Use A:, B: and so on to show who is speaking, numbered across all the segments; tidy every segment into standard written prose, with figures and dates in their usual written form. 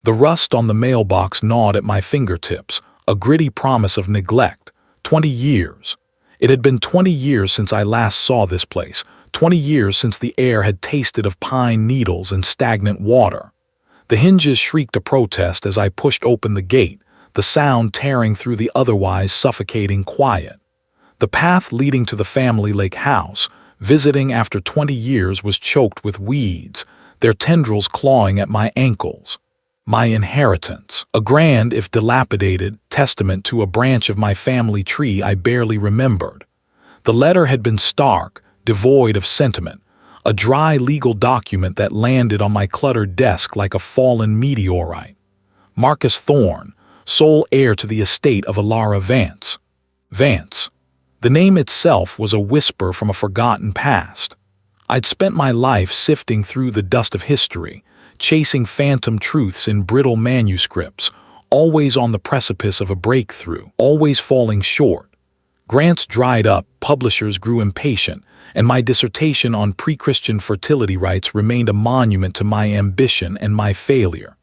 A: The rust on the mailbox gnawed at my fingertips, a gritty promise of neglect. 20 years. It had been 20 years since I last saw this place, 20 years since the air had tasted of pine needles and stagnant water. The hinges shrieked a protest as I pushed open the gate, the sound tearing through the otherwise suffocating quiet. The path leading to the family lake house, visiting after 20 years, was choked with weeds, their tendrils clawing at my ankles. My inheritance, a grand, if dilapidated, testament to a branch of my family tree I barely remembered. The letter had been stark, devoid of sentiment, a dry legal document that landed on my cluttered desk like a fallen meteorite. Marcus Thorne, sole heir to the estate of Elara Vance. Vance. The name itself was a whisper from a forgotten past. I'd spent my life sifting through the dust of history, chasing phantom truths in brittle manuscripts, always on the precipice of a breakthrough, always falling short. Grants dried up, publishers grew impatient, and my dissertation on pre-Christian fertility rites remained a monument to my ambition and my failure.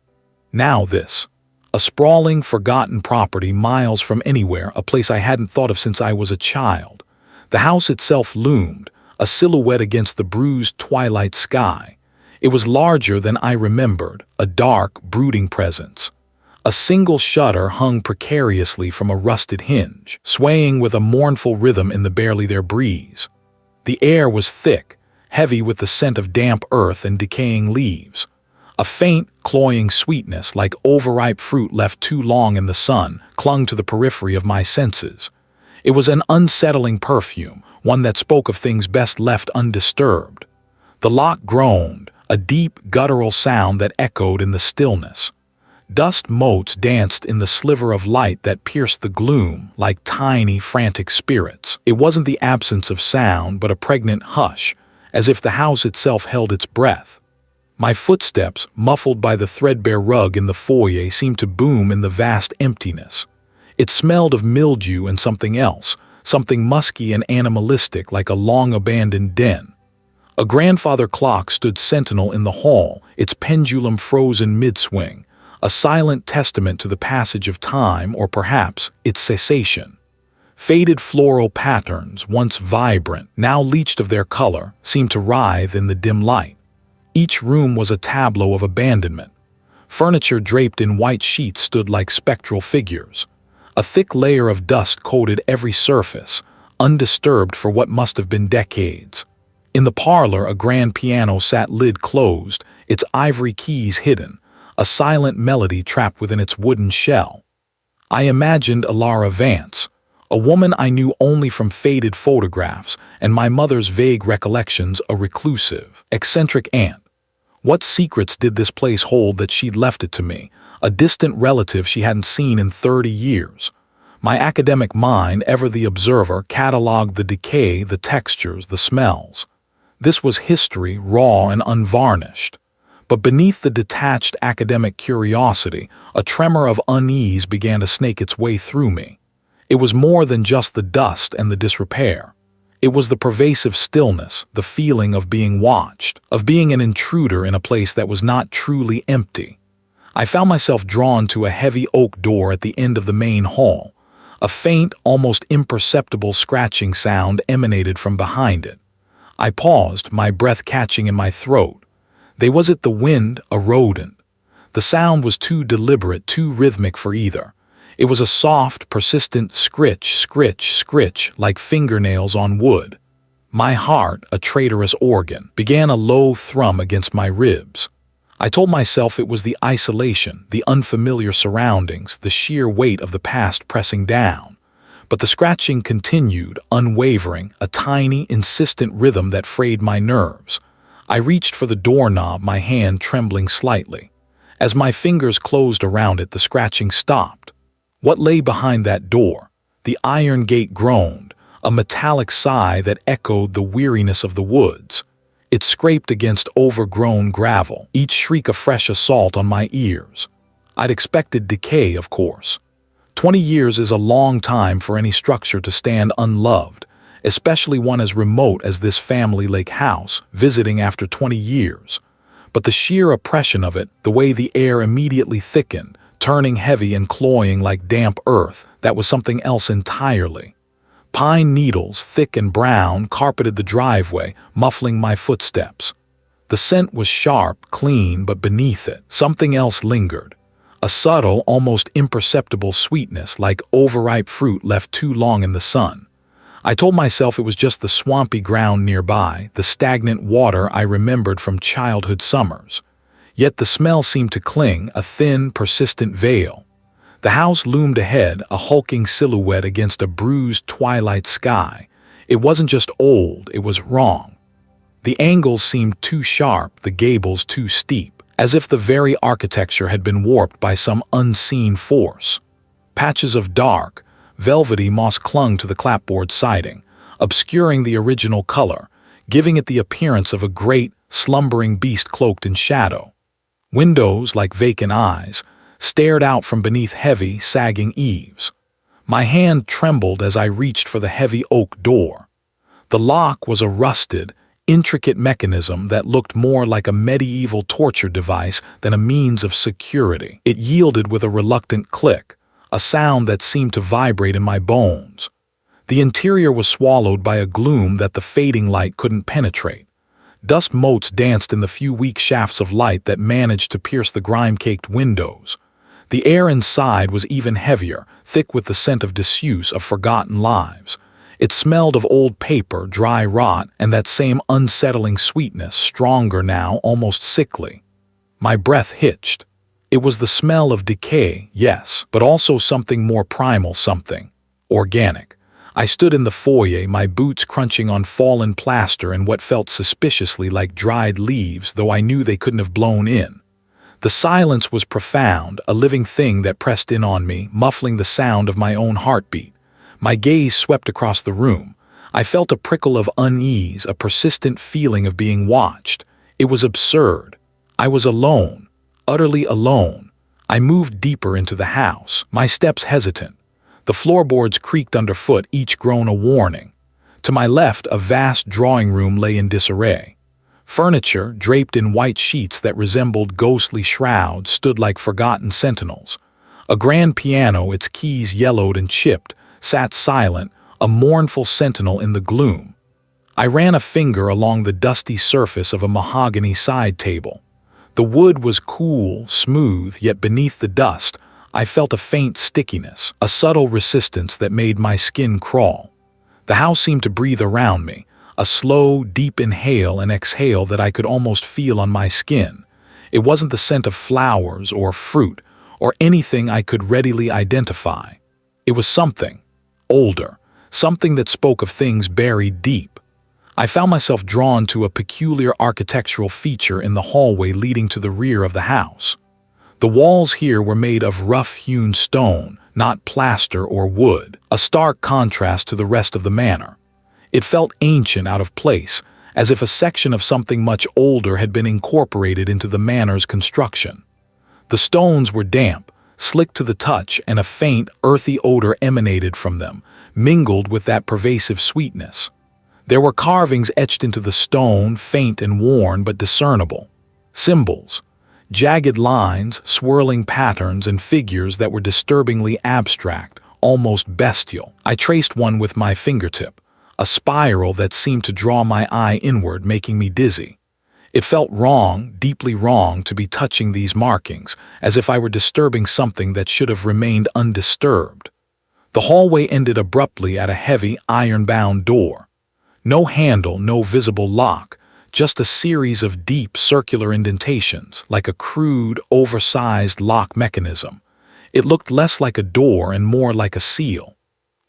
A: Now this. A sprawling, forgotten property miles from anywhere, a place I hadn't thought of since I was a child. The house itself loomed, a silhouette against the bruised twilight sky. It was larger than I remembered, a dark, brooding presence. A single shutter hung precariously from a rusted hinge, swaying with a mournful rhythm in the barely there breeze. The air was thick, heavy with the scent of damp earth and decaying leaves. A faint, cloying sweetness, like overripe fruit left too long in the sun, clung to the periphery of my senses. It was an unsettling perfume, one that spoke of things best left undisturbed. The lock groaned, a deep, guttural sound that echoed in the stillness. Dust motes danced in the sliver of light that pierced the gloom like tiny, frantic spirits. It wasn't the absence of sound, but a pregnant hush, as if the house itself held its breath. My footsteps, muffled by the threadbare rug in the foyer, seemed to boom in the vast emptiness. It smelled of mildew and something else, something musky and animalistic like a long-abandoned den. A grandfather clock stood sentinel in the hall, its pendulum frozen mid-swing, a silent testament to the passage of time, or perhaps its cessation. Faded floral patterns, once vibrant, now leached of their color, seemed to writhe in the dim light. Each room was a tableau of abandonment. Furniture draped in white sheets stood like spectral figures. A thick layer of dust coated every surface, undisturbed for what must have been decades. In the parlor, a grand piano sat lid closed, its ivory keys hidden, a silent melody trapped within its wooden shell. I imagined Elara Vance, a woman I knew only from faded photographs and my mother's vague recollections, a reclusive, eccentric aunt. What secrets did this place hold that she'd left it to me, a distant relative she hadn't seen in 30 years? My academic mind, ever the observer, catalogued the decay, the textures, the smells. This was history, raw and unvarnished. But beneath the detached academic curiosity, a tremor of unease began to snake its way through me. It was more than just the dust and the disrepair. It was the pervasive stillness, the feeling of being watched, of being an intruder in a place that was not truly empty. I found myself drawn to a heavy oak door at the end of the main hall. A faint, almost imperceptible scratching sound emanated from behind it. I paused, my breath catching in my throat. Was it the wind, a rodent? The sound was too deliberate, too rhythmic for either. It was a soft, persistent scritch, scritch, scritch, like fingernails on wood. My heart, a traitorous organ, began a low thrum against my ribs. I told myself it was the isolation, the unfamiliar surroundings, the sheer weight of the past pressing down. But the scratching continued, unwavering, a tiny, insistent rhythm that frayed my nerves. I reached for the doorknob, my hand trembling slightly. As my fingers closed around it, the scratching stopped. What lay behind that door? The iron gate groaned, a metallic sigh that echoed the weariness of the woods. It scraped against overgrown gravel, each shriek a fresh assault on my ears. I'd expected decay, of course. 20 years is a long time for any structure to stand unloved, especially one as remote as this family lake house, visiting after 20 years. But the sheer oppression of it, the way the air immediately thickened, turning heavy and cloying like damp earth, that was something else entirely. Pine needles, thick and brown, carpeted the driveway, muffling my footsteps. The scent was sharp, clean, but beneath it, something else lingered. A subtle, almost imperceptible sweetness, like overripe fruit left too long in the sun. I told myself it was just the swampy ground nearby, the stagnant water I remembered from childhood summers. Yet the smell seemed to cling, a thin, persistent veil. The house loomed ahead, a hulking silhouette against a bruised twilight sky. It wasn't just old, it was wrong. The angles seemed too sharp, the gables too steep, as if the very architecture had been warped by some unseen force. Patches of dark, velvety moss clung to the clapboard siding, obscuring the original color, giving it the appearance of a great, slumbering beast cloaked in shadow. Windows, like vacant eyes, stared out from beneath heavy, sagging eaves. My hand trembled as I reached for the heavy oak door. The lock was a rusted, intricate mechanism that looked more like a medieval torture device than a means of security. It yielded with a reluctant click, a sound that seemed to vibrate in my bones. The interior was swallowed by a gloom that the fading light couldn't penetrate. Dust motes danced in the few weak shafts of light that managed to pierce the grime-caked windows. The air inside was even heavier, thick with the scent of disuse, of forgotten lives. It smelled of old paper, dry rot, and that same unsettling sweetness, stronger now, almost sickly. My breath hitched. It was the smell of decay, yes, but also something more primal, something organic. I stood in the foyer, my boots crunching on fallen plaster and what felt suspiciously like dried leaves, though I knew they couldn't have blown in. The silence was profound, a living thing that pressed in on me, muffling the sound of my own heartbeat. My gaze swept across the room. I felt a prickle of unease, a persistent feeling of being watched. It was absurd. I was alone, utterly alone. I moved deeper into the house, my steps hesitant. The floorboards creaked underfoot, each groan a warning. To my left, a vast drawing room lay in disarray. Furniture, draped in white sheets that resembled ghostly shrouds, stood like forgotten sentinels. A grand piano, its keys yellowed and chipped, sat silent, a mournful sentinel in the gloom. I ran a finger along the dusty surface of a mahogany side table. The wood was cool, smooth, yet beneath the dust, I felt a faint stickiness, a subtle resistance that made my skin crawl. The house seemed to breathe around me, a slow, deep inhale and exhale that I could almost feel on my skin. It wasn't the scent of flowers or fruit or anything I could readily identify. It was something older, something that spoke of things buried deep. I found myself drawn to a peculiar architectural feature in the hallway leading to the rear of the house. The walls here were made of rough-hewn stone, not plaster or wood, a stark contrast to the rest of the manor. It felt ancient, out of place, as if a section of something much older had been incorporated into the manor's construction. The stones were damp, slick to the touch, and a faint, earthy odor emanated from them, mingled with that pervasive sweetness. There were carvings etched into the stone, faint and worn but discernible. Symbols, jagged lines, swirling patterns, and figures that were disturbingly abstract, almost bestial. I traced one with my fingertip, a spiral that seemed to draw my eye inward, making me dizzy. It felt wrong, deeply wrong, to be touching these markings, as if I were disturbing something that should have remained undisturbed. The hallway ended abruptly at a heavy, iron-bound door. No handle, no visible lock, just a series of deep, circular indentations, like a crude, oversized lock mechanism. It looked less like a door and more like a seal.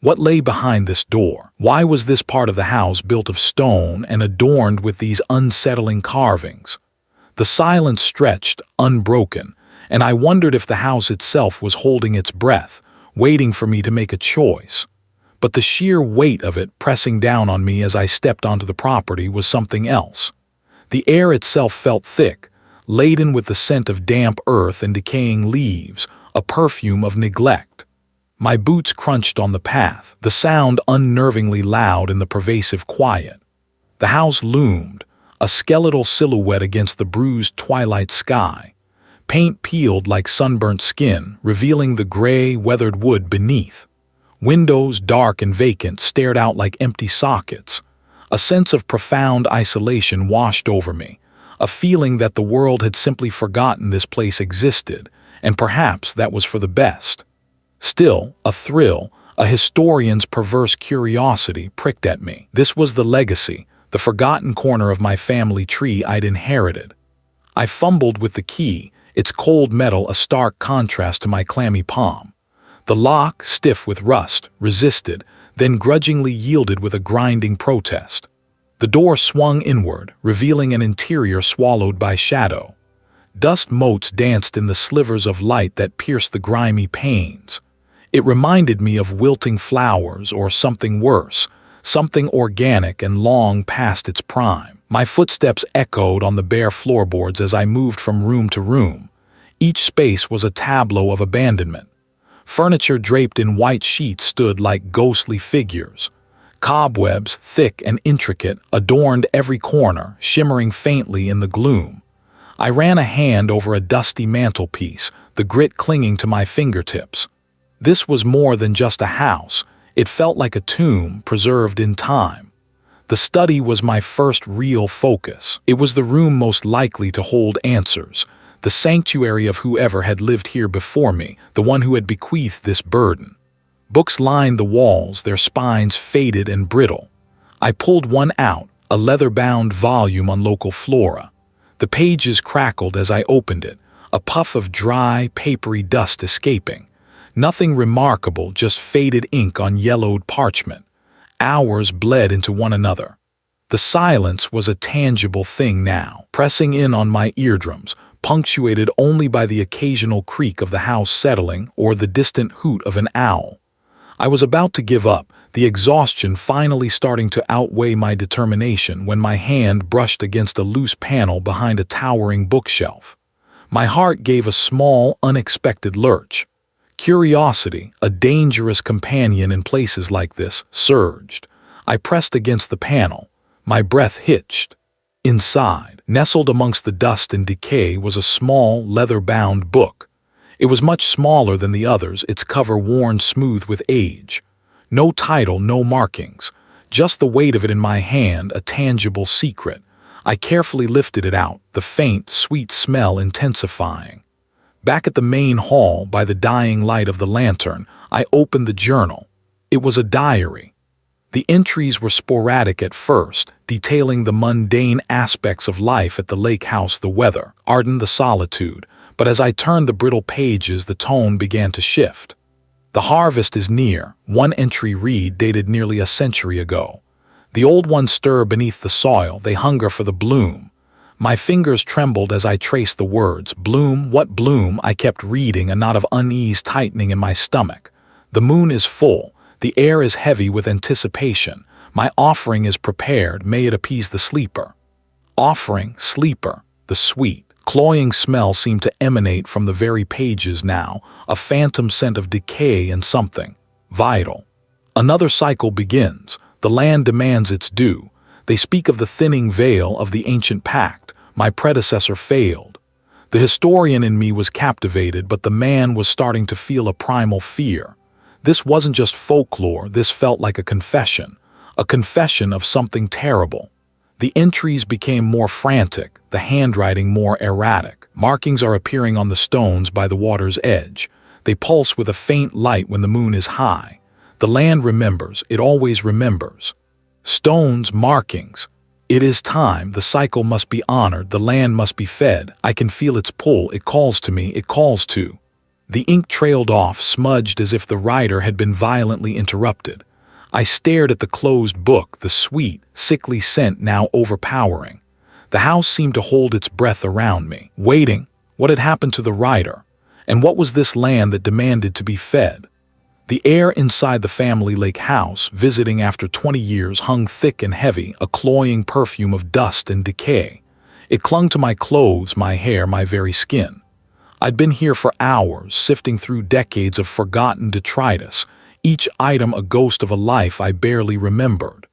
A: What lay behind this door? Why was this part of the house built of stone and adorned with these unsettling carvings? The silence stretched, unbroken, and I wondered if the house itself was holding its breath, waiting for me to make a choice. But the sheer weight of it pressing down on me as I stepped onto the property was something else. The air itself felt thick, laden with the scent of damp earth and decaying leaves, a perfume of neglect. My boots crunched on the path, the sound unnervingly loud in the pervasive quiet. The house loomed, a skeletal silhouette against the bruised twilight sky. Paint peeled like sunburnt skin, revealing the gray, weathered wood beneath. Windows, dark and vacant, stared out like empty sockets. A sense of profound isolation washed over me, a feeling that the world had simply forgotten this place existed, and perhaps that was for the best. Still, a thrill, a historian's perverse curiosity, pricked at me. This was the legacy, the forgotten corner of my family tree I'd inherited. I fumbled with the key, its cold metal a stark contrast to my clammy palm. The lock, stiff with rust, resisted, then grudgingly yielded with a grinding protest. The door swung inward, revealing an interior swallowed by shadow. Dust motes danced in the slivers of light that pierced the grimy panes. It reminded me of wilting flowers or something worse, something organic and long past its prime. My footsteps echoed on the bare floorboards as I moved from room to room. Each space was a tableau of abandonment. Furniture draped in white sheets stood like ghostly figures. Cobwebs, thick and intricate, adorned every corner, shimmering faintly in the gloom. I ran a hand over a dusty mantelpiece, the grit clinging to my fingertips. This was more than just a house. It felt like a tomb preserved in time. The study was my first real focus. It was the room most likely to hold answers, the sanctuary of whoever had lived here before me, the one who had bequeathed this burden. Books lined the walls, their spines faded and brittle. I pulled one out, a leather-bound volume on local flora. The pages crackled as I opened it, a puff of dry, papery dust escaping. Nothing remarkable, just faded ink on yellowed parchment. Hours bled into one another. The silence was a tangible thing now, pressing in on my eardrums, punctuated only by the occasional creak of the house settling or the distant hoot of an owl. I was about to give up, the exhaustion finally starting to outweigh my determination when my hand brushed against a loose panel behind a towering bookshelf. My heart gave a small, unexpected lurch. Curiosity, a dangerous companion in places like this, surged. I pressed against the panel. My breath hitched. Inside, nestled amongst the dust and decay, was a small, leather-bound book. It was much smaller than the others, its cover worn smooth with age. No title, no markings. Just the weight of it in my hand, a tangible secret. I carefully lifted it out, the faint, sweet smell intensifying. Back at the main hall, by the dying light of the lantern, I opened the journal. It was a diary. The entries were sporadic at first, detailing the mundane aspects of life at the lake house, the weather, Arden, the solitude. But as I turned the brittle pages, the tone began to shift. The harvest is near, one entry read dated nearly a century ago. The old ones stir beneath the soil, they hunger for the bloom. My fingers trembled as I traced the words. Bloom, what bloom? I kept reading, a knot of unease tightening in my stomach. The moon is full. The air is heavy with anticipation. My offering is prepared, may it appease the sleeper. Offering, sleeper, the sweet, cloying smell seemed to emanate from the very pages now, a phantom scent of decay and something vital. Another cycle begins. The land demands its due. They speak of the thinning veil of the ancient pact. My predecessor failed. The historian in me was captivated, but the man was starting to feel a primal fear. This wasn't just folklore, this felt like a confession of something terrible. The entries became more frantic, the handwriting more erratic. Markings are appearing on the stones by the water's edge. They pulse with a faint light when the moon is high. The land remembers, it always remembers. Stones, markings. It is time, the cycle must be honored, the land must be fed. I can feel its pull, it calls to me, it calls to. The ink trailed off, smudged as if the writer had been violently interrupted. I stared at the closed book, the sweet, sickly scent now overpowering. The house seemed to hold its breath around me, waiting. What had happened to the writer? And what was this land that demanded to be fed? The air inside the family lake house, visiting after 20 years, hung thick and heavy, a cloying perfume of dust and decay. It clung to my clothes, my hair, my very skin. I'd been here for hours, sifting through decades of forgotten detritus, each item a ghost of a life I barely remembered.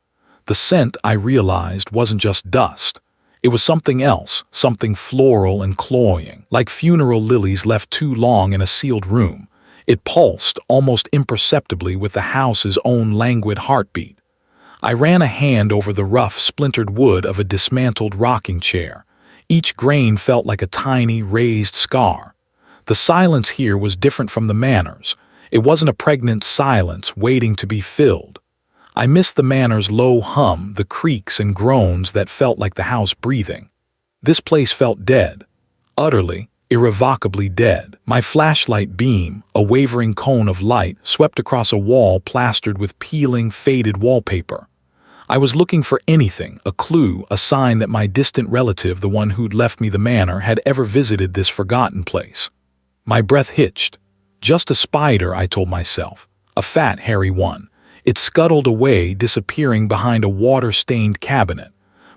A: The scent, I realized, wasn't just dust. It was something else, something floral and cloying, like funeral lilies left too long in a sealed room. It pulsed, almost imperceptibly, with the house's own languid heartbeat. I ran a hand over the rough, splintered wood of a dismantled rocking chair. Each grain felt like a tiny, raised scar. The silence here was different from the manor's. It wasn't a pregnant silence waiting to be filled. I missed the manor's low hum, the creaks and groans that felt like the house breathing. This place felt dead. Utterly, irrevocably dead. My flashlight beam, a wavering cone of light, swept across a wall plastered with peeling, faded wallpaper. I was looking for anything, a clue, a sign that my distant relative, the one who'd left me the manor, had ever visited this forgotten place. My breath hitched. Just a spider, I told myself. A fat, hairy one. It scuttled away, disappearing behind a water-stained cabinet.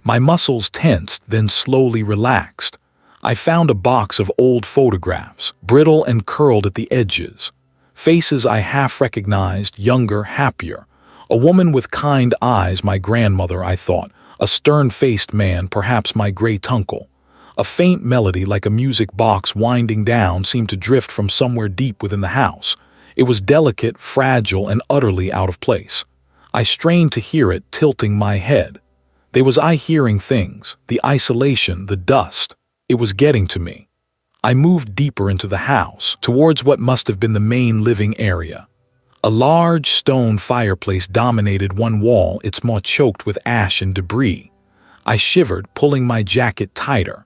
A: My muscles tensed, then slowly relaxed. I found a box of old photographs, brittle and curled at the edges. Faces I half recognized, younger, happier. A woman with kind eyes, my grandmother, I thought. A stern-faced man, perhaps my great-uncle. A faint melody like a music box winding down seemed to drift from somewhere deep within the house. It was delicate, fragile, and utterly out of place. I strained to hear it, tilting my head. Was I hearing things? The isolation, the dust. It was getting to me. I moved deeper into the house, towards what must have been the main living area. A large stone fireplace dominated one wall, its maw choked with ash and debris. I shivered, pulling my jacket tighter.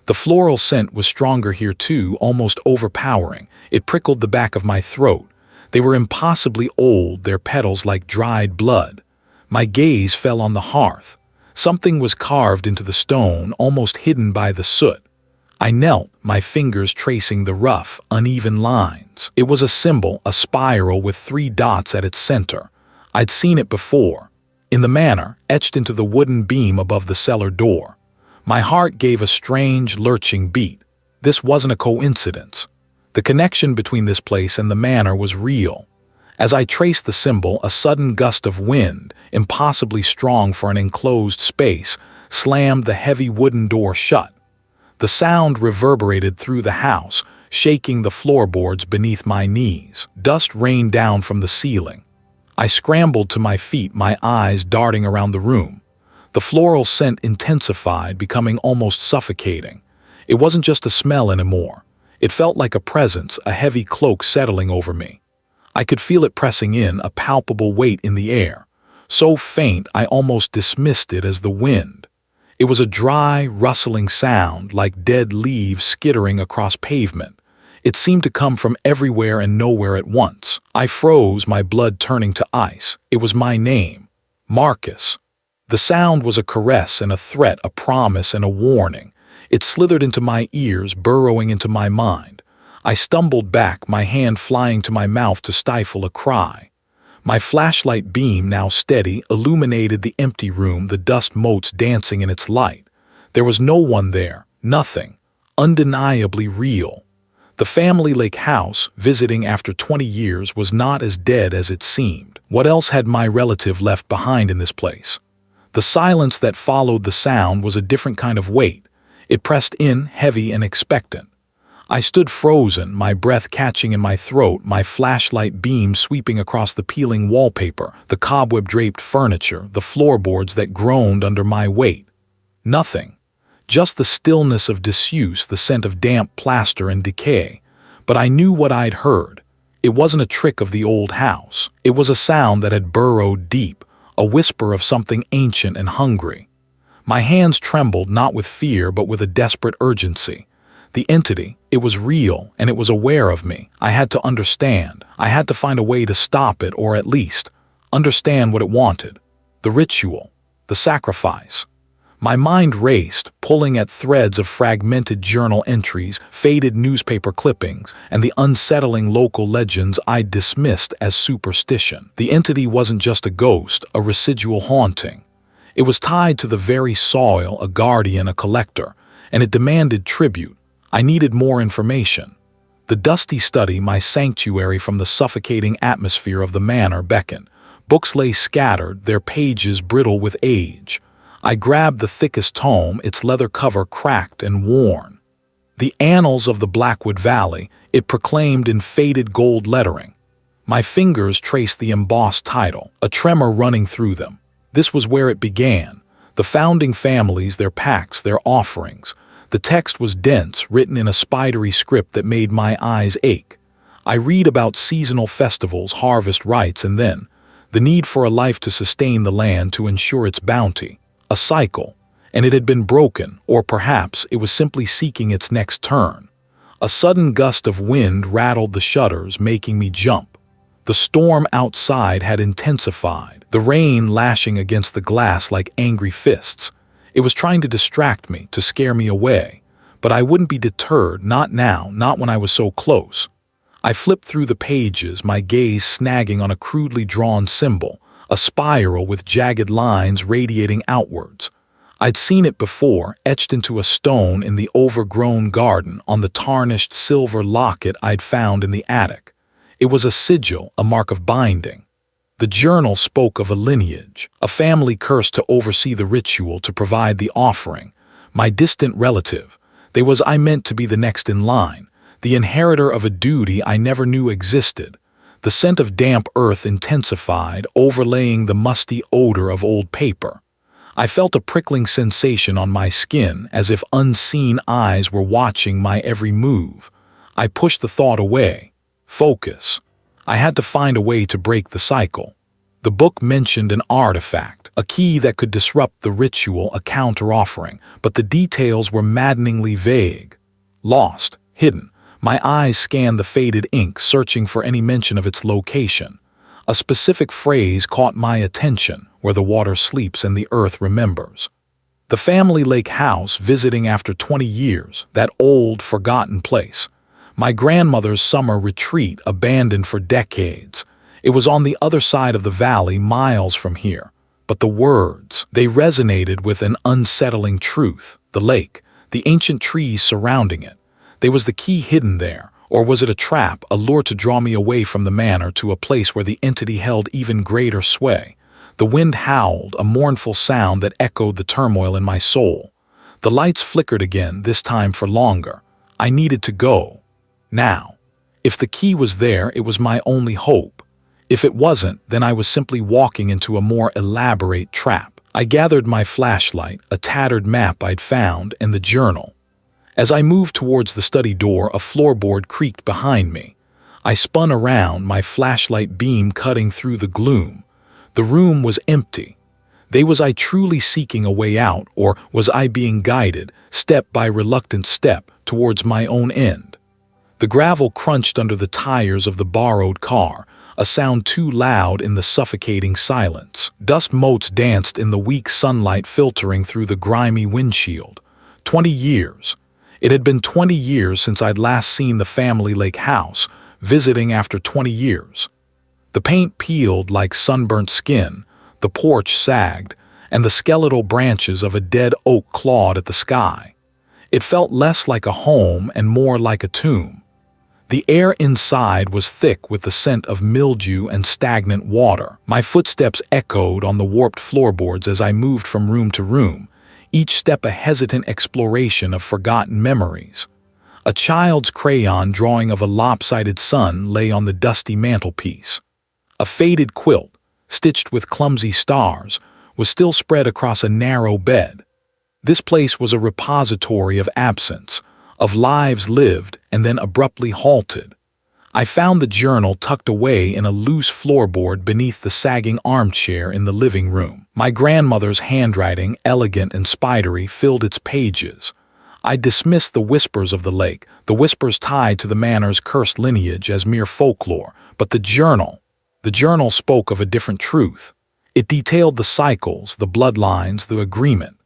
A: The floral scent was stronger here too, almost overpowering. It prickled the back of my throat. They were impossibly old, their petals like dried blood. My gaze fell on the hearth. Something was carved into the stone, almost hidden by the soot. I knelt, my fingers tracing the rough, uneven lines. It was a symbol, a spiral with 3 dots at its center. I'd seen it before. In the manor, etched into the wooden beam above the cellar door. My heart gave a strange, lurching beat. This wasn't a coincidence. The connection between this place and the manor was real. As I traced the symbol, a sudden gust of wind, impossibly strong for an enclosed space, slammed the heavy wooden door shut. The sound reverberated through the house, shaking the floorboards beneath my knees. Dust rained down from the ceiling. I scrambled to my feet, my eyes darting around the room. The floral scent intensified, becoming almost suffocating. It wasn't just a smell anymore. It felt like a presence, a heavy cloak settling over me. I could feel it pressing in, a palpable weight in the air. So faint, I almost dismissed it as the wind. It was a dry, rustling sound, like dead leaves skittering across pavement. It seemed to come from everywhere and nowhere at once. I froze, my blood turning to ice. It was my name. Marcus. The sound was a caress and a threat, a promise and a warning. It slithered into my ears, burrowing into my mind. I stumbled back, my hand flying to my mouth to stifle a cry. My flashlight beam, now steady, illuminated the empty room, the dust motes dancing in its light. There was no one there, nothing. Undeniably real. The family lake house, visiting after 20 years, was not as dead as it seemed. What else had my relative left behind in this place? The silence that followed the sound was a different kind of weight. It pressed in, heavy and expectant. I stood frozen, my breath catching in my throat, my flashlight beam sweeping across the peeling wallpaper, the cobweb-draped furniture, the floorboards that groaned under my weight. Nothing. Just the stillness of disuse, the scent of damp plaster and decay. But I knew what I'd heard. It wasn't a trick of the old house. It was a sound that had burrowed deep, a whisper of something ancient and hungry. My hands trembled, not with fear, but with a desperate urgency. The entity, it was real, and it was aware of me. I had to understand. I had to find a way to stop it, or at least understand what it wanted. The ritual, the sacrifice. My mind raced, pulling at threads of fragmented journal entries, faded newspaper clippings, and the unsettling local legends I'd dismissed as superstition. The entity wasn't just a ghost, a residual haunting. It was tied to the very soil, a guardian, a collector, and it demanded tribute. I needed more information. The dusty study, my sanctuary from the suffocating atmosphere of the manor, beckoned. Books lay scattered, their pages brittle with age. I grabbed the thickest tome, its leather cover cracked and worn. The Annals of the Blackwood Valley, it proclaimed in faded gold lettering. My fingers traced the embossed title, a tremor running through them. This was where it began. The founding families, their pacts, their offerings. The text was dense, written in a spidery script that made my eyes ache. I read about seasonal festivals, harvest rites, and then the need for a life to sustain the land to ensure its bounty. A cycle, and it had been broken, or perhaps it was simply seeking its next turn. A sudden gust of wind rattled the shutters, making me jump. The storm outside had intensified, the rain lashing against the glass like angry fists. It was trying to distract me, to scare me away. But I wouldn't be deterred, not now, not when I was so close. I flipped through the pages, my gaze snagging on a crudely drawn symbol, a spiral with jagged lines radiating outwards. I'd seen it before, etched into a stone in the overgrown garden on the tarnished silver locket I'd found in the attic. It was a sigil, a mark of binding. The journal spoke of a lineage, a family cursed to oversee the ritual, to provide the offering. My distant relative. I meant to be the next in line, the inheritor of a duty I never knew existed. The scent of damp earth intensified, overlaying the musty odor of old paper. I felt a prickling sensation on my skin, as if unseen eyes were watching my every move. I pushed the thought away. Focus. I had to find a way to break the cycle. The book mentioned an artifact, a key that could disrupt the ritual, a counter-offering, but the details were maddeningly vague. Lost, hidden. My eyes scanned the faded ink, searching for any mention of its location. A specific phrase caught my attention, where the water sleeps and the earth remembers. The family lake house, visiting after 20 years, that old, forgotten place. My grandmother's summer retreat, abandoned for decades. It was on the other side of the valley, miles from here. But the words, they resonated with an unsettling truth. The lake, the ancient trees surrounding it. There was the key hidden there, or was it a trap, a lure to draw me away from the manor to a place where the entity held even greater sway? The wind howled, a mournful sound that echoed the turmoil in my soul. The lights flickered again, this time for longer. I needed to go. Now. If the key was there, it was my only hope. If it wasn't, then I was simply walking into a more elaborate trap. I gathered my flashlight, a tattered map I'd found, and the journal. As I moved towards the study door, a floorboard creaked behind me. I spun around, my flashlight beam cutting through the gloom. The room was empty. Was I truly seeking a way out, or was I being guided, step by reluctant step, towards my own end? The gravel crunched under the tires of the borrowed car, a sound too loud in the suffocating silence. Dust motes danced in the weak sunlight filtering through the grimy windshield. 20 years. It had been 20 years since I'd last seen the family lake house, visiting after 20 years. The paint peeled like sunburnt skin, the porch sagged, and the skeletal branches of a dead oak clawed at the sky. It felt less like a home and more like a tomb. The air inside was thick with the scent of mildew and stagnant water. My footsteps echoed on the warped floorboards as I moved from room to room, each step a hesitant exploration of forgotten memories. A child's crayon drawing of a lopsided sun lay on the dusty mantelpiece. A faded quilt, stitched with clumsy stars, was still spread across a narrow bed. This place was a repository of absence, of lives lived and then abruptly halted. I found the journal tucked away in a loose floorboard beneath the sagging armchair in the living room. My grandmother's handwriting, elegant and spidery, filled its pages. I dismissed the whispers of the lake, the whispers tied to the manor's cursed lineage, as mere folklore, but the journal spoke of a different truth. It detailed the cycles, the bloodlines, the agreement.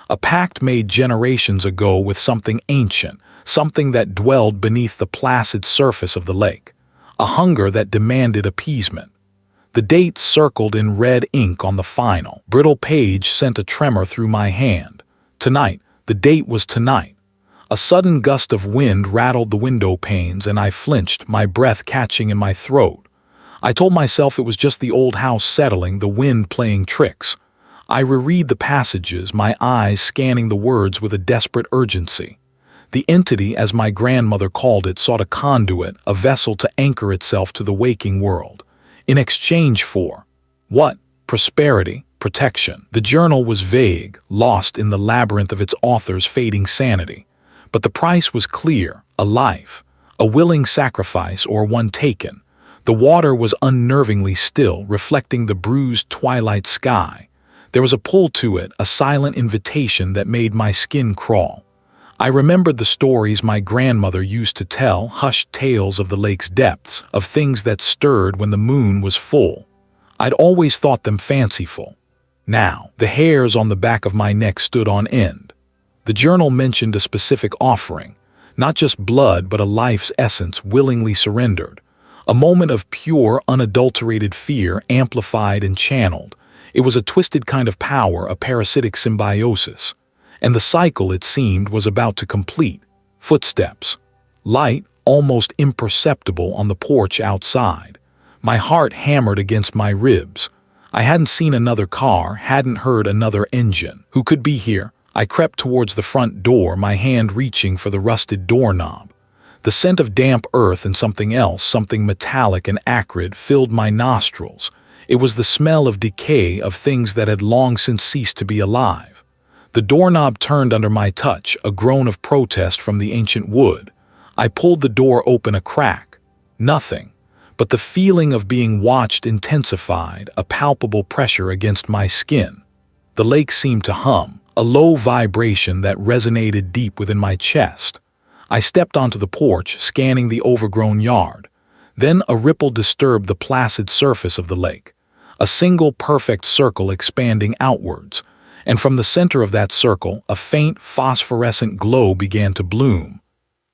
A: A pact made generations ago with something ancient, something that dwelled beneath the placid surface of the lake, a hunger that demanded appeasement. The date circled in red ink on the final, brittle page sent a tremor through my hand. Tonight, the date was tonight. A sudden gust of wind rattled the window panes and I flinched, my breath catching in my throat. I told myself it was just the old house settling, the wind playing tricks. I reread the passages, my eyes scanning the words with a desperate urgency. The entity, as my grandmother called it, sought a conduit, a vessel to anchor itself to the waking world. In exchange for what? Prosperity, protection. The journal was vague, lost in the labyrinth of its author's fading sanity. But the price was clear, a life, a willing sacrifice or one taken. The water was unnervingly still, reflecting the bruised twilight sky. There was a pull to it, a silent invitation that made my skin crawl. I remembered the stories my grandmother used to tell, hushed tales of the lake's depths, of things that stirred when the moon was full. I'd always thought them fanciful. Now, the hairs on the back of my neck stood on end. The journal mentioned a specific offering, not just blood but a life's essence willingly surrendered. A moment of pure, unadulterated fear amplified and channeled. It was a twisted kind of power, a parasitic symbiosis. And the cycle, it seemed, was about to complete. Footsteps. Light, almost imperceptible on the porch outside. My heart hammered against my ribs. I hadn't seen another car, hadn't heard another engine. Who could be here? I crept towards the front door, my hand reaching for the rusted doorknob. The scent of damp earth and something else, something metallic and acrid, filled my nostrils. It was the smell of decay, of things that had long since ceased to be alive. The doorknob turned under my touch, a groan of protest from the ancient wood. I pulled the door open a crack. Nothing. But the feeling of being watched intensified, a palpable pressure against my skin. The lake seemed to hum, a low vibration that resonated deep within my chest. I stepped onto the porch, scanning the overgrown yard. Then a ripple disturbed the placid surface of the lake. A single perfect circle expanding outwards. And from the center of that circle, a faint phosphorescent glow began to bloom.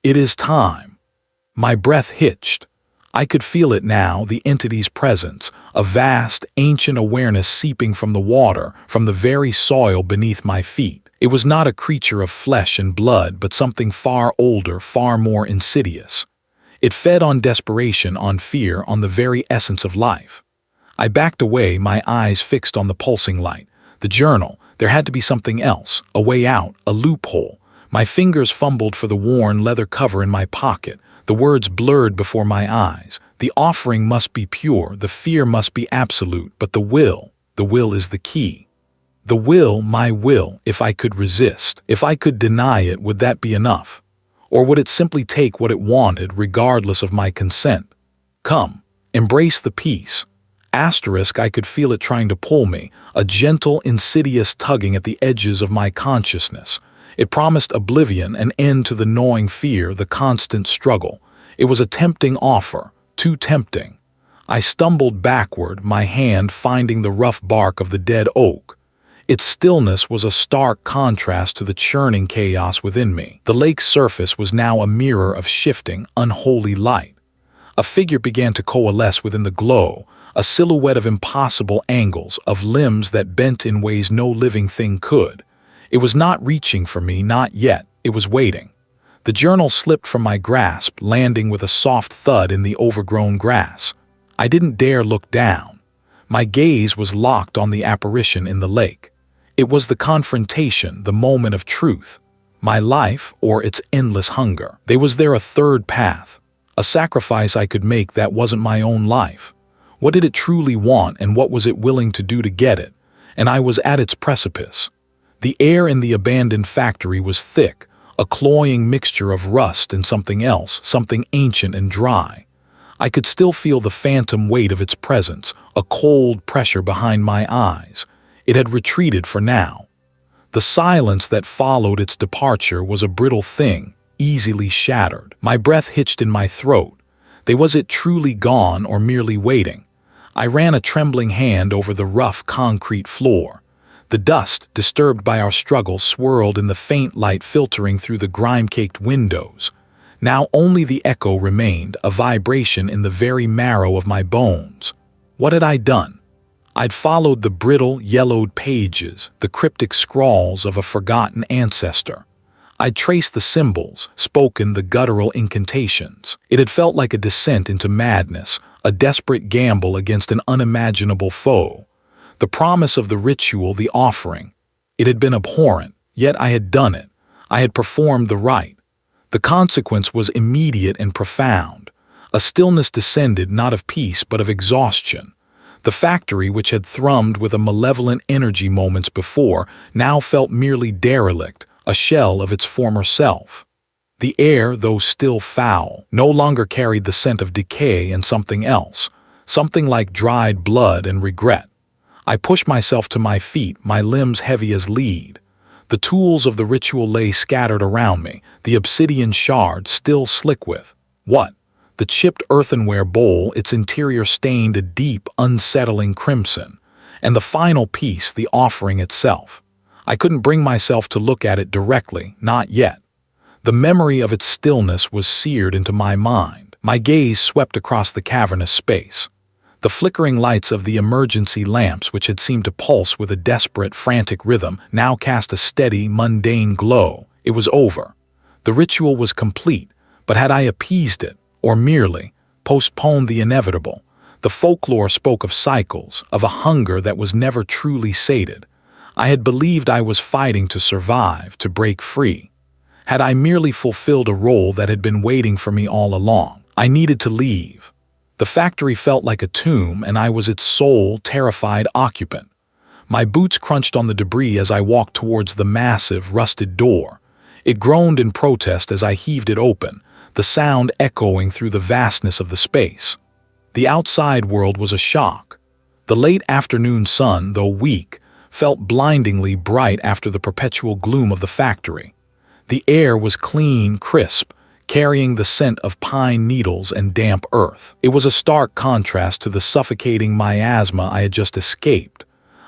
A: It is time. My breath hitched. I could feel it now, the entity's presence, a vast, ancient awareness seeping from the water, from the very soil beneath my feet. It was not a creature of flesh and blood, but something far older, far more insidious. It fed on desperation, on fear, on the very essence of life. I backed away, my eyes fixed on the pulsing light. The journal. There had to be something else, a way out, a loophole. My fingers fumbled for the worn leather cover in my pocket. The words blurred before my eyes. The offering must be pure, the fear must be absolute, but the will is the key. The will, my will, if I could resist, if I could deny it, would that be enough? Or would it simply take what it wanted, regardless of my consent? Come, embrace the peace. Asterisk, I could feel it trying to pull me, a gentle, insidious tugging at the edges of my consciousness. It promised oblivion, an end to the gnawing fear, the constant struggle. It was a tempting offer, too tempting. I stumbled backward, my hand finding the rough bark of the dead oak. Its stillness was a stark contrast to the churning chaos within me. The lake's surface was now a mirror of shifting, unholy light. A figure began to coalesce within the glow, a silhouette of impossible angles, of limbs that bent in ways no living thing could. It was not reaching for me, not yet. It was waiting. The journal slipped from my grasp, landing with a soft thud in the overgrown grass. I didn't dare look down. My gaze was locked on the apparition in the lake. It was the confrontation, the moment of truth. My life or its endless hunger. Was there a third path? A sacrifice I could make that wasn't my own life? What did it truly want, and what was it willing to do to get it? And I was at its precipice. The air in the abandoned factory was thick, a cloying mixture of rust and something else, something ancient and dry. I could still feel the phantom weight of its presence, a cold pressure behind my eyes. It had retreated for now. The silence that followed its departure was a brittle thing, easily shattered. My breath hitched in my throat. Was it truly gone or merely waiting? I ran a trembling hand over the rough concrete floor. The dust, disturbed by our struggle, swirled in the faint light filtering through the grime-caked windows. Now only the echo remained, a vibration in the very marrow of my bones. What had I done? I'd followed the brittle, yellowed pages, the cryptic scrawls of a forgotten ancestor. I'd traced the symbols, spoken the guttural incantations. It had felt like a descent into madness, a desperate gamble against an unimaginable foe. The promise of the ritual, the offering. It had been abhorrent, yet I had done it. I had performed the rite. The consequence was immediate and profound. A stillness descended, not of peace but of exhaustion. The factory, which had thrummed with a malevolent energy moments before, now felt merely derelict, a shell of its former self. The air, though still foul, no longer carried the scent of decay and something else, something like dried blood and regret. I pushed myself to my feet, my limbs heavy as lead. The tools of the ritual lay scattered around me, the obsidian shard still slick with what? The chipped earthenware bowl, its interior stained a deep, unsettling crimson, and the final piece, the offering itself. I couldn't bring myself to look at it directly, not yet. The memory of its stillness was seared into my mind. My gaze swept across the cavernous space. The flickering lights of the emergency lamps, which had seemed to pulse with a desperate, frantic rhythm, now cast a steady, mundane glow. It was over. The ritual was complete, but had I appeased it, or merely postponed the inevitable? The folklore spoke of cycles, of a hunger that was never truly sated. I had believed I was fighting to survive, to break free. Had I merely fulfilled a role that had been waiting for me all along? I needed to leave. The factory felt like a tomb, and I was its sole, terrified occupant. My boots crunched on the debris as I walked towards the massive, rusted door. It groaned in protest as I heaved it open, the sound echoing through the vastness of the space. The outside world was a shock. The late afternoon sun, though weak, felt blindingly bright after the perpetual gloom of the factory. The air was clean, crisp, carrying the scent of pine needles and damp earth. It was a stark contrast to the suffocating miasma I had just escaped.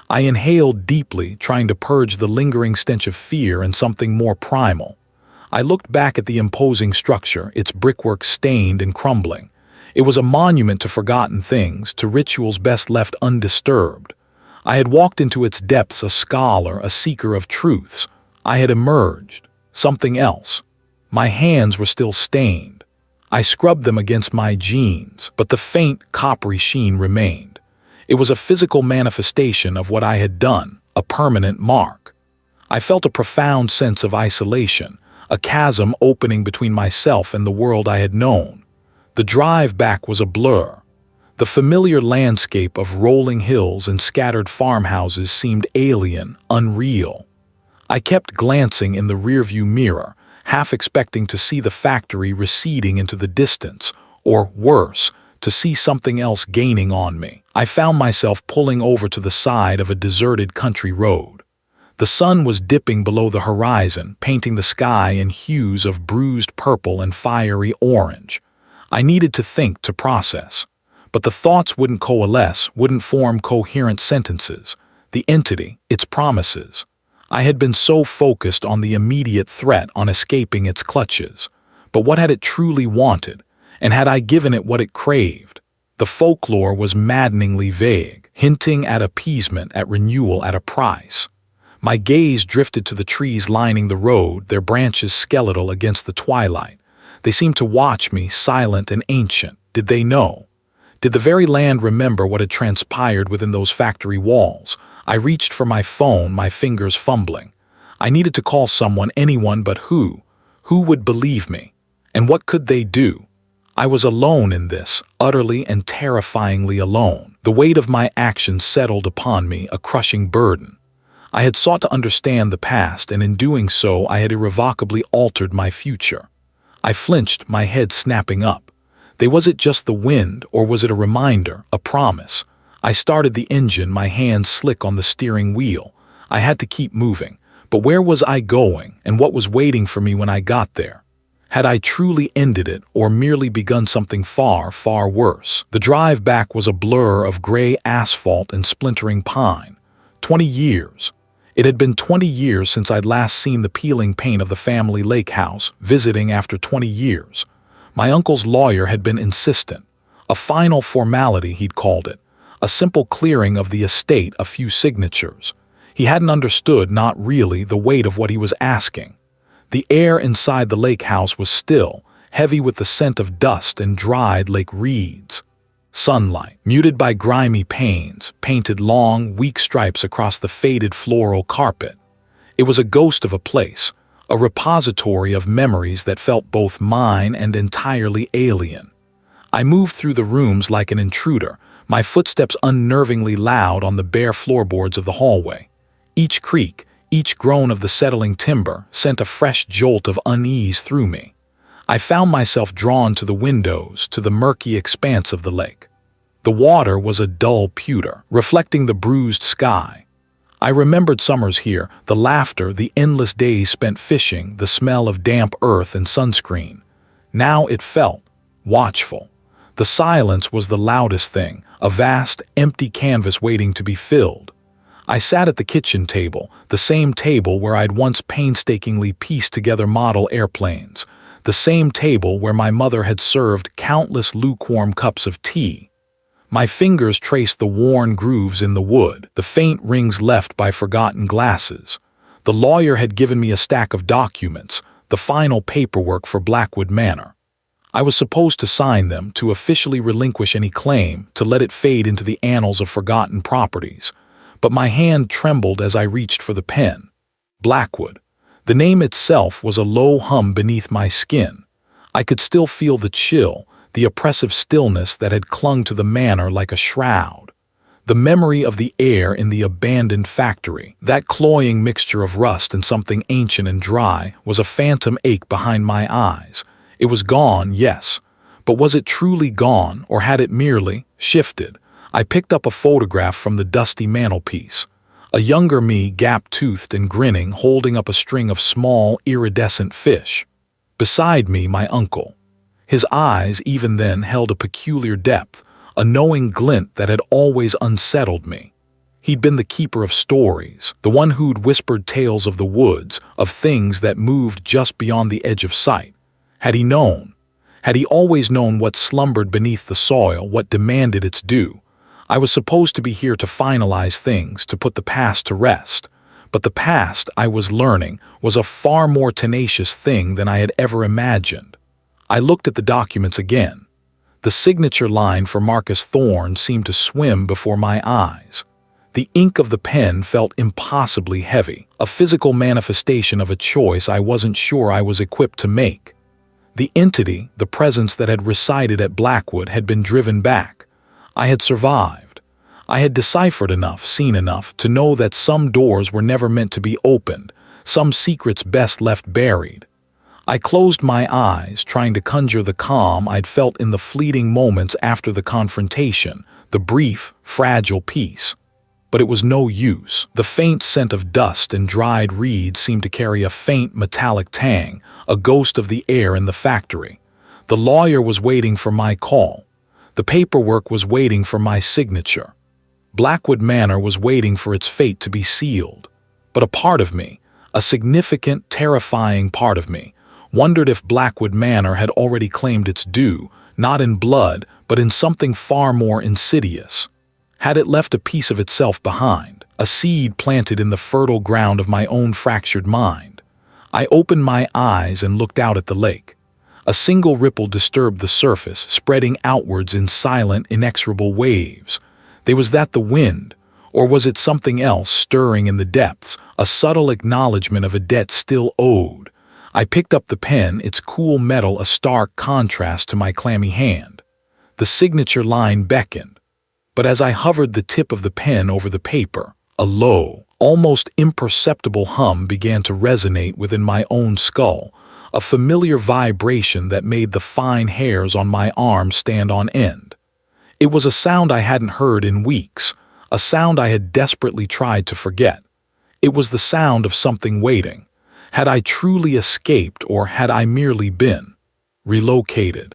A: I inhaled deeply, trying to purge the lingering stench of fear and something more primal. I looked back at the imposing structure, its brickwork stained and crumbling. It was a monument to forgotten things, to rituals best left undisturbed. I had walked into its depths a scholar, a seeker of truths. I had emerged. Something else. My hands were still stained. I scrubbed them against my jeans, but the faint, coppery sheen remained. It was a physical manifestation of what I had done, a permanent mark. I felt a profound sense of isolation, a chasm opening between myself and the world I had known. The drive back was a blur. The familiar landscape of rolling hills and scattered farmhouses seemed alien, unreal. I kept glancing in the rearview mirror, half expecting to see the factory receding into the distance, or worse, to see something else gaining on me. I found myself pulling over to the side of a deserted country road. The sun was dipping below the horizon, painting the sky in hues of bruised purple and fiery orange. I needed to think, to process. But the thoughts wouldn't coalesce, wouldn't form coherent sentences. The entity, its promises. I had been so focused on the immediate threat, on escaping its clutches. But what had it truly wanted? And had I given it what it craved? The folklore was maddeningly vague, hinting at appeasement, at renewal, at a price. My gaze drifted to the trees lining the road, their branches skeletal against the twilight. They seemed to watch me, silent and ancient. Did they know? Did the very land remember what had transpired within those factory walls? I reached for my phone, my fingers fumbling. I needed to call someone, anyone, but who? Who would believe me? And what could they do? I was alone in this, utterly and terrifyingly alone. The weight of my actions settled upon me, a crushing burden. I had sought to understand the past, and in doing so I had irrevocably altered my future. I flinched, my head snapping up. Was it just the wind, or was it a reminder, a promise? I started the engine, my hands slick on the steering wheel. I had to keep moving. But where was I going, and what was waiting for me when I got there? Had I truly ended it, or merely begun something far, far worse? The drive back was a blur of gray asphalt and splintering pine. 20 years. It had been 20 years since I'd last seen the peeling paint of the family lake house, visiting after 20 years. My uncle's lawyer had been insistent. A final formality, he'd called it. A simple clearing of the estate, a few signatures. He hadn't understood, not really, the weight of what he was asking. The air inside the lake house was still, heavy with the scent of dust and dried lake reeds. sunlight, muted by grimy panes, painted long, weak stripes across the faded floral carpet. It was a ghost of a place, a repository of memories that felt both mine and entirely alien. I moved through the rooms like an intruder, my footsteps unnervingly loud on the bare floorboards of the hallway. Each creak, each groan of the settling timber sent a fresh jolt of unease through me. I found myself drawn to the windows, to the murky expanse of the lake. The water was a dull pewter, reflecting the bruised sky. I remembered summers here, the laughter, the endless days spent fishing, the smell of damp earth and sunscreen. Now it felt watchful. The silence was the loudest thing, a vast, empty canvas waiting to be filled. I sat at the kitchen table, the same table where I'd once painstakingly pieced together model airplanes, the same table where my mother had served countless lukewarm cups of tea. My fingers traced the worn grooves in the wood, the faint rings left by forgotten glasses. The lawyer had given me a stack of documents, the final paperwork for Blackwood Manor. I was supposed to sign them, to officially relinquish any claim, to let it fade into the annals of forgotten properties. But my hand trembled as I reached for the pen. Blackwood. The name itself was a low hum beneath my skin. I could still feel the chill, the oppressive stillness that had clung to the manor like a shroud. The memory of the air in the abandoned factory, that cloying mixture of rust and something ancient and dry, was a phantom ache behind my eyes. It was gone, yes, but was it truly gone, or had it merely shifted? I picked up a photograph from the dusty mantelpiece. A younger me, gap-toothed and grinning, holding up a string of small, iridescent fish. Beside me, my uncle. His eyes, even then, held a peculiar depth, a knowing glint that had always unsettled me. He'd been the keeper of stories, the one who'd whispered tales of the woods, of things that moved just beyond the edge of sight. Had he known? Had he always known what slumbered beneath the soil, what demanded its due? I was supposed to be here to finalize things, to put the past to rest. But the past, I was learning, was a far more tenacious thing than I had ever imagined. I looked at the documents again. The signature line for Marcus Thorne seemed to swim before my eyes. The ink of the pen felt impossibly heavy, a physical manifestation of a choice I wasn't sure I was equipped to make. The entity, the presence that had resided at Blackwood, had been driven back. I had survived. I had deciphered enough, seen enough, to know that some doors were never meant to be opened, some secrets best left buried. I closed my eyes, trying to conjure the calm I'd felt in the fleeting moments after the confrontation, the brief, fragile peace. But it was no use. The faint scent of dust and dried reeds seemed to carry a faint metallic tang, a ghost of the air in the factory. The lawyer was waiting for my call. The paperwork was waiting for my signature. Blackwood Manor was waiting for its fate to be sealed. But a part of me, a significant, terrifying part of me, wondered if Blackwood Manor had already claimed its due, not in blood, but in something far more insidious. Had it left a piece of itself behind, a seed planted in the fertile ground of my own fractured mind? I opened my eyes and looked out at the lake. A single ripple disturbed the surface, spreading outwards in silent, inexorable waves. Was that the wind, or was it something else stirring in the depths, a subtle acknowledgement of a debt still owed? I picked up the pen, its cool metal a stark contrast to my clammy hand. The signature line beckoned. But as I hovered the tip of the pen over the paper, a low, almost imperceptible hum began to resonate within my own skull, a familiar vibration that made the fine hairs on my arm stand on end. It was a sound I hadn't heard in weeks, a sound I had desperately tried to forget. It was the sound of something waiting. Had I truly escaped, or had I merely been relocated?